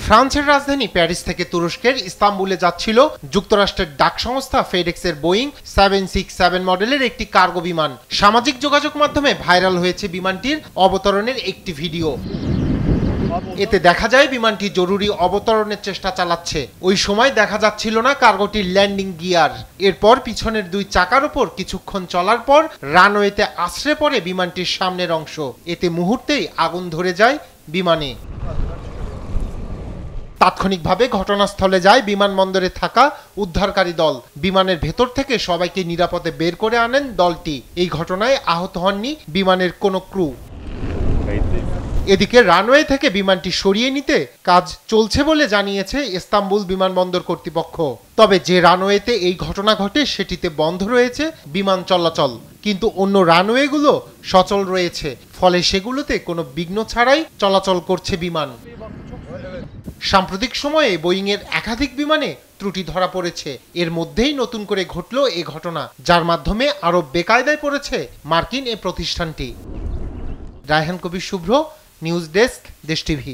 ফ্রান্সের রাজধানী প্যারিস থেকে তুরস্কের ইস্তাম্বুলে যাচ্ছিল যুক্তরাষ্ট্রের ডাক সংস্থা ফেডেক্সের বোয়িং 767 মডেলের একটি কার্গো বিমান। সামাজিক যোগাযোগ মাধ্যমে ভাইরাল হয়েছে বিমানটির অবতরণের একটি ভিডিও। এতে দেখা যায় বিমানটি জরুরি অবতরণের চেষ্টা চালাচ্ছে। ওই সময় দেখা যাচ্ছিল না কার্গোটির ল্যান্ডিং গিয়ার। এরপর পিছনের দুই চাকার উপর কিছুক্ষণ চলার পর রানওয়েতে আছড়ে পড়ে বিমানটির সামনের অংশ। এতে মুহূর্তেই আগুন ধরে যায় বিমানে। তাৎক্ষণিকভাবে ঘটনাস্থলে যায় বিমানবন্দরে থাকা উদ্ধারকারী দল। বিমানের ভেতর থেকে সবাইকে নিরাপদে বের করে আনেন দলটি। এই ঘটনায় আহত হননি বিমানের কোনো ক্রু। এদিকে রানওয়ে থেকে বিমানটি সরিয়ে নিতে কাজ চলছে বলে জানিয়েছে ইস্তাম্বুল বিমানবন্দর কর্তৃপক্ষ। তবে যে রানওয়েতে এই ঘটনা ঘটে সেটিতে বন্ধ রয়েছে বিমান চলাচল, কিন্তু অন্য রানওয়েগুলো সচল রয়েছে, ফলে সেগুলোতে কোনো বিঘ্ন ছাড়াই চলাচল করছে বিমান। সাম্প্রতিক সময়ে বোয়িংয়ের একাধিক বিমানে ত্রুটি ধরা পড়েছে। এর মধ্যেই নতুন করে ঘটল এ ঘটনা, যার মাধ্যমে আরও বেকায়দায় পড়েছে মার্কিন এ প্রতিষ্ঠানটি। রায়হান কবির শুভ্র, নিউজ ডেস্ক, দেশ টিভি।